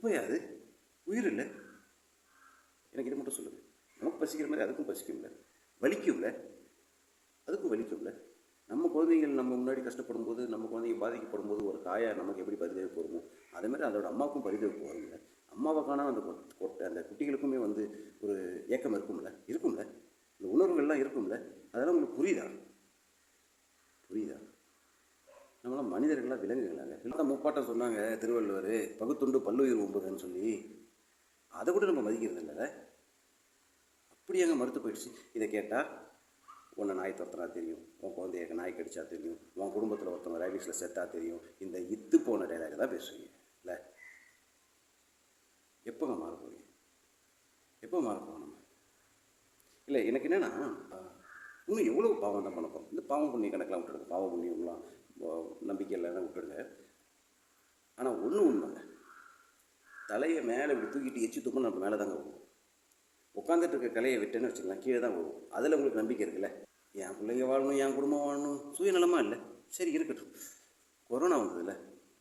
குப்பையா அது? உயிர் இல்லை. எனக்கு இதை மட்டும் சொல்லுங்கள். நமக்கு பசிக்கிற மாதிரி அதுக்கும் பசிக்கும்ல, வலிக்கும்ல, அதுக்கும் வலிக்கும்ல. நம்ம குழந்தைகள் நம்ம முன்னாடி கஷ்டப்படும் போது, நம்ம குழந்தைங்க பாதிக்கப்படும் போது ஒரு தாயார் நமக்கு எப்படி பரிதவிப்பு வருமோ அதே மாதிரி அதோட அம்மாவுக்கும் பரிதவிப்பு வரும்ல. அம்மாவை காணாம அந்த குட்டிகளுக்குமே ஒரு ஏக்கம் இருக்கும்ல, இந்த உணர்வுகள்லாம் இருக்கும்ல. அதெல்லாம் உங்களுக்கு புரியுதா? நம்மளாம் மனிதர்களாக விலங்குகளாங்க. இல்லை முப்பாட்டம் சொன்னாங்க திருவள்ளுவர், பகுத்துண்டு பல்லுயிர் ஒம்புகன்னு சொல்லி. அதை கூட நம்ம மதிக்கிறது இல்லை. அப்படி அங்கே மறுத்து போயிடுச்சு. இதை கேட்டால் உன்னை நாய் துரத்துனா தெரியும், உன் குழந்தைய நாய் கடிச்சா தெரியும், உன் குடும்பத்தில் ஒருத்தவங்க ரேபிஸில் செத்தா தெரியும். இந்த இத்து போன டைலாக தான் பேசுவீங்க இல்லை? எப்போங்க மாற போவீங்க? எப்போ மாறப்போம் நம்ம? இல்லை, எனக்கு என்னென்னா, இன்னும் எவ்வளோ பாவம் தான் பண்ணப்போம். இந்த பாவம் புண்ணிய கணக்கெலாம் விட்டுடுங்க, பாவம் புண்ணியம்லாம் நம்பிக்கை இல்லைன்னா விட்டுடுங்க. ஆனால் ஒன்று உண்மைங்க, தலையை மேலே இப்படி தூக்கிட்டு எச்சு தூக்கம் நம்ம மேலே தாங்க வரும். உட்காந்துட்டு இருக்க கலையை விட்டுன்னு வச்சுக்கலாம், கீழே தான் வரும். அதில் உங்களுக்கு நம்பிக்கை இருக்குல்ல, என் பிள்ளைங்க வாழணும், என் குடும்பம் வாழணும், சுயநலமாக இல்லை. சரி இருக்கட்டும். கொரோனா வந்ததில்ல,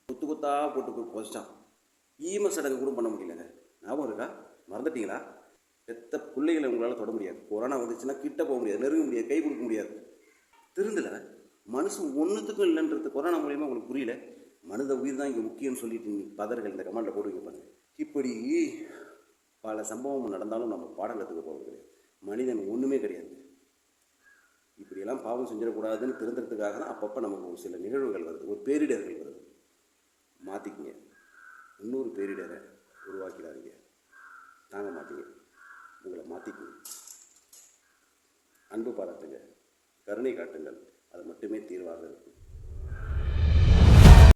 கொத்தா போட்டு போச்சிட்டான். ஈம சடங்கு கூட பண்ண முடியலங்க. ஞாபகம் இருக்கா? மறந்துட்டீங்களா? பெத்த பிள்ளைகளை உங்களால் தொட முடியாது. கொரோனா வந்துச்சுன்னா கிட்ட போக முடியாது, நெருங்க முடியாது, கை கொடுக்க முடியாது. திருந்தலை மனுஷன் ஒன்றுத்துக்கும் இல்லைன்றது கொரோனா மூலியமாக உங்களுக்கு புரியல. மனித உயிர் தான் இங்கே முக்கியம்னு சொல்லிட்டு பதர்கள் இந்த கமெண்டில் போட்டு வைப்பாங்க. இப்படி பல சம்பவம் நடந்தாலும் நம்ம பாடம் கற்றுக்க போகிறது கிடையாது. மனிதன் ஒன்றுமே கிடையாது. இப்படியெல்லாம் பாவம் செஞ்சிடக்கூடாதுன்னு திருந்துறதுக்காக தான் அப்பப்போ நமக்கு ஒரு சில நிகழ்வுகள் வருது, ஒரு பேரிடர்கள் வருது. மாற்றிக்கிங்க. இன்னொரு பேரிடரை உருவாக்கிடாதீங்க. தாங்க மாட்டீங்க. உங்களை மாற்றிக்குங்க. அன்பு பாராட்டுங்க, கருணை காட்டுங்கள்.